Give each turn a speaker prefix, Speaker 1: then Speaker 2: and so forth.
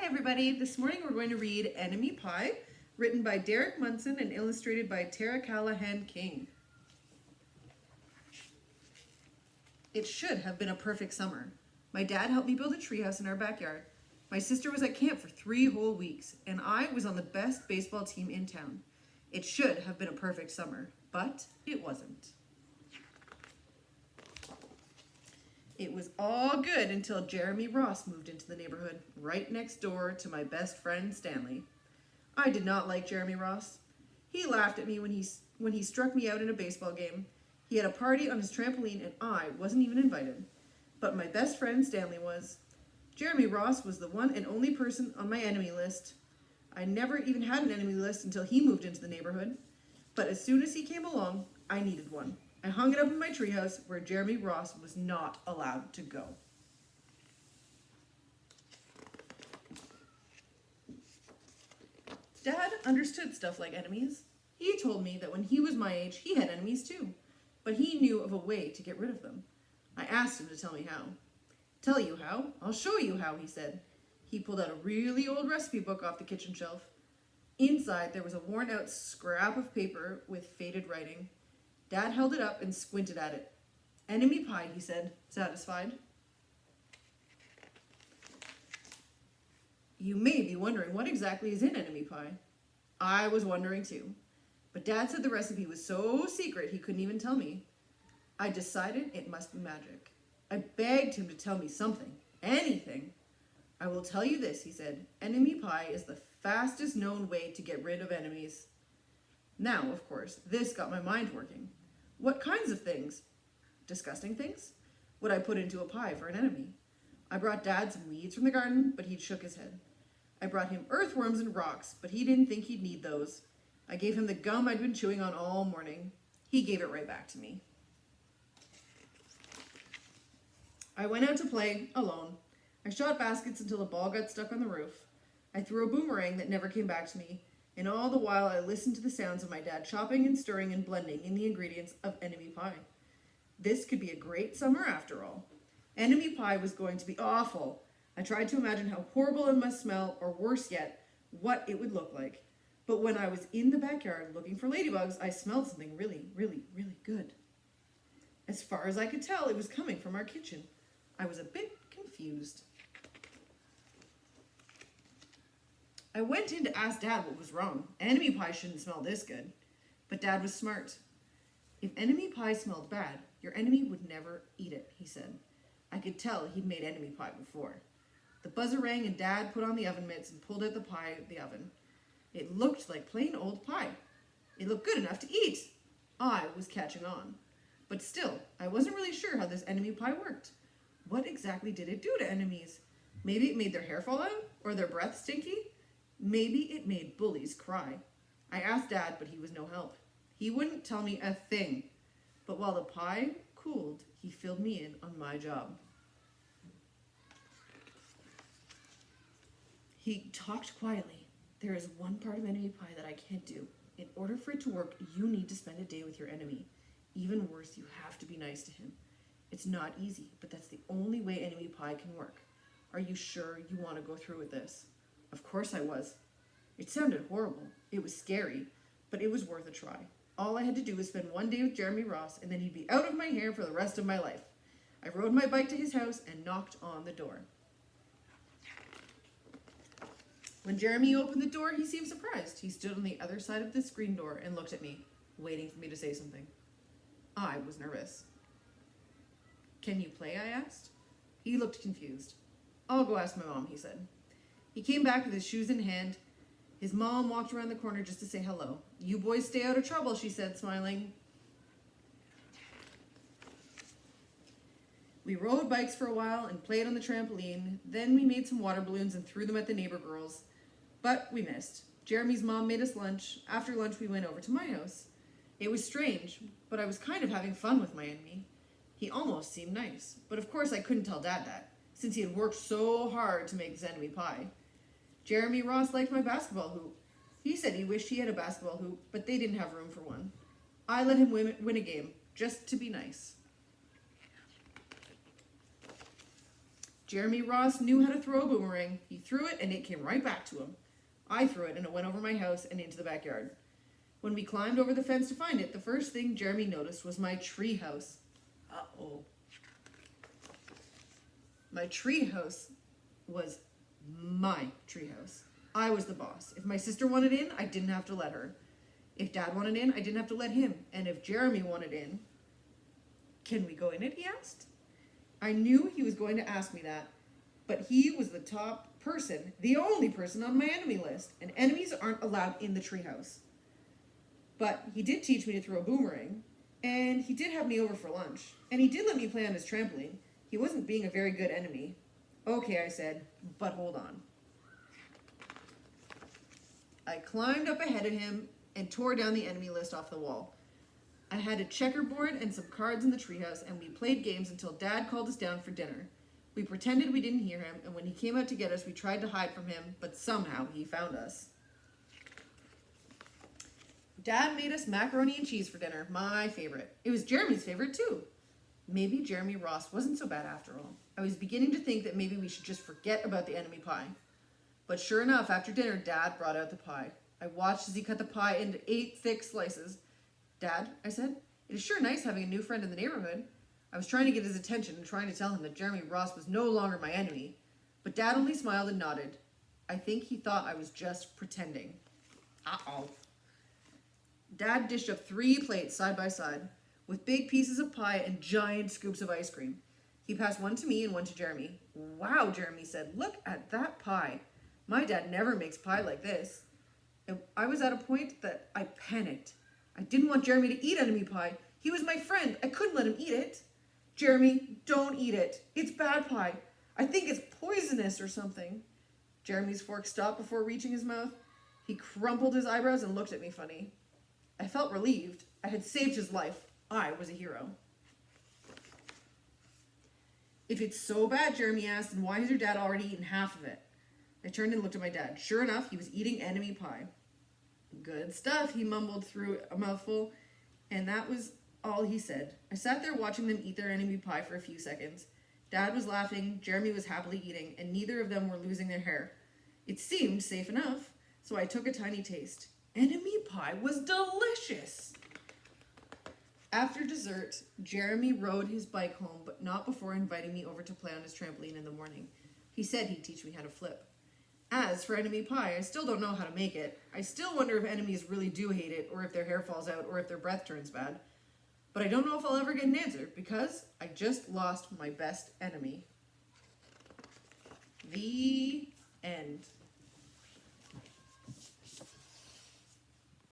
Speaker 1: everybody. This morning we're going to read Enemy Pie, written by Derek Munson and illustrated by Tara Callahan King. It should have been a perfect summer. My dad helped me build a treehouse in our backyard. My sister was at camp for 3 whole weeks, and I was on the best baseball team in town. It should have been a perfect summer, but it wasn't. It was all good until Jeremy Ross moved into the neighborhood, right next door to my best friend Stanley. I did not like Jeremy Ross. He laughed at me when he struck me out in a baseball game. He had a party on his trampoline and I wasn't even invited. But my best friend Stanley was. Jeremy Ross was the one and only person on my enemy list. I never even had an enemy list until he moved into the neighborhood. But as soon as he came along, I needed one. I hung it up in my treehouse where Jeremy Ross was not allowed to go. Dad understood stuff like enemies. He told me that when he was my age, he had enemies too, but he knew of a way to get rid of them. I asked him to tell me how. Tell you how? I'll show you how, he said. He pulled out a really old recipe book off the kitchen shelf. Inside, there was a worn-out scrap of paper with faded writing. Dad held it up and squinted at it. Enemy pie, he said, satisfied. You may be wondering what exactly is in enemy pie. I was wondering too. But Dad said the recipe was so secret he couldn't even tell me. I decided it must be magic. I begged him to tell me something, anything. I will tell you this, he said. Enemy pie is the fastest known way to get rid of enemies. Now, of course, this got my mind working. What kinds of things? Disgusting things? Would I put into a pie for an enemy? I brought Dad some weeds from the garden, but he shook his head. I brought him earthworms and rocks, but he didn't think he'd need those. I gave him the gum I'd been chewing on all morning. He gave it right back to me. I went out to play, alone. I shot baskets until a ball got stuck on the roof. I threw a boomerang that never came back to me. And all the while I listened to the sounds of my dad chopping and stirring and blending in the ingredients of enemy pie. This could be a great summer after all. Enemy pie was going to be awful. I tried to imagine how horrible it must smell, or worse yet, what it would look like. But when I was in the backyard looking for ladybugs, I smelled something really, really, really good. As far as I could tell, it was coming from our kitchen. I was a bit confused. I went in to ask Dad what was wrong. Enemy pie shouldn't smell this good. But Dad was smart. If enemy pie smelled bad, your enemy would never eat it, he said. I could tell he'd made enemy pie before. The buzzer rang and Dad put on the oven mitts and pulled out the pie out of the oven. It looked like plain old pie. It looked good enough to eat. I was catching on. But still, I wasn't really sure how this enemy pie worked. What exactly did it do to enemies? Maybe it made their hair fall out? Or their breath stinky? Maybe it made bullies cry. I asked Dad, but he was no help. He wouldn't tell me a thing. But while the pie cooled, he filled me in on my job. He talked quietly. There is one part of enemy pie that I can't do. In order for it to work, you need to spend a day with your enemy. Even worse, you have to be nice to him. It's not easy, but that's the only way enemy pie can work. Are you sure you want to go through with this? Of course I was. It sounded horrible. It was scary, but it was worth a try. All I had to do was spend one day with Jeremy Ross, and then he'd be out of my hair for the rest of my life. I rode my bike to his house and knocked on the door. When Jeremy opened the door, he seemed surprised. He stood on the other side of the screen door and looked at me, waiting for me to say something. I was nervous. Can you play? I asked. He looked confused. I'll go ask my mom, he said. He came back with his shoes in hand. His mom walked around the corner just to say hello. You boys stay out of trouble, she said, smiling. We rode bikes for a while and played on the trampoline. Then we made some water balloons and threw them at the neighbor girls. But we missed. Jeremy's mom made us lunch. After lunch, we went over to my house. It was strange, but I was kind of having fun with my enemy. He almost seemed nice. But of course I couldn't tell Dad that, since he had worked so hard to make his enemy pie. Jeremy Ross liked my basketball hoop. He said he wished he had a basketball hoop, but they didn't have room for one. I let him win a game, just to be nice. Jeremy Ross knew how to throw a boomerang. He threw it and it came right back to him. I threw it and it went over my house and into the backyard. When we climbed over the fence to find it, the first thing Jeremy noticed was my tree house. Uh-oh. My tree house was my tree house. I was the boss. If my sister wanted in, I didn't have to let her. If Dad wanted in, I didn't have to let him. And if Jeremy wanted in, can we go in it, he asked. I knew he was going to ask me that, but he was the top person, the only person on my enemy list, and enemies aren't allowed in the treehouse. But he did teach me to throw a boomerang, and he did have me over for lunch, and he did let me play on his trampoline. He wasn't being a very good enemy. Okay, I said, but hold on. I climbed up ahead of him and tore down the enemy list off the wall. I had a checkerboard and some cards in the treehouse, and we played games until Dad called us down for dinner. We pretended we didn't hear him, and when he came out to get us, we tried to hide from him, but somehow he found us. Dad made us macaroni and cheese for dinner, my favorite. It was Jeremy's favorite too. Maybe Jeremy Ross wasn't so bad after all. I was beginning to think that maybe we should just forget about the enemy pie. But sure enough, after dinner, Dad brought out the pie. I watched as he cut the pie into 8 thick slices. Dad, I said, it is sure nice having a new friend in the neighborhood. I was trying to get his attention and trying to tell him that Jeremy Ross was no longer my enemy. But Dad only smiled and nodded. I think he thought I was just pretending. Uh-oh. Dad dished up 3 plates side by side, with big pieces of pie and giant scoops of ice cream. He passed one to me and one to Jeremy. Wow, Jeremy said, look at that pie. My dad never makes pie like this. And I was at a point that I panicked. I didn't want Jeremy to eat enemy pie. He was my friend. I couldn't let him eat it. Jeremy, don't eat it. It's bad pie. I think it's poisonous or something. Jeremy's fork stopped before reaching his mouth. He crumpled his eyebrows and looked at me funny. I felt relieved. I had saved his life. I was a hero. If it's so bad, Jeremy asked, then why has your dad already eaten half of it? I turned and looked at my dad. Sure enough, he was eating enemy pie. Good stuff, he mumbled through a mouthful, and that was all he said. I sat there watching them eat their enemy pie for a few seconds. Dad was laughing, Jeremy was happily eating, and neither of them were losing their hair. It seemed safe enough, so I took a tiny taste. Enemy pie was delicious! After dessert, Jeremy rode his bike home, but not before inviting me over to play on his trampoline in the morning. He said he'd teach me how to flip. As for enemy pie, I still don't know how to make it. I still wonder if enemies really do hate it, or if their hair falls out, or if their breath turns bad. But I don't know if I'll ever get an answer, because I just lost my best enemy. The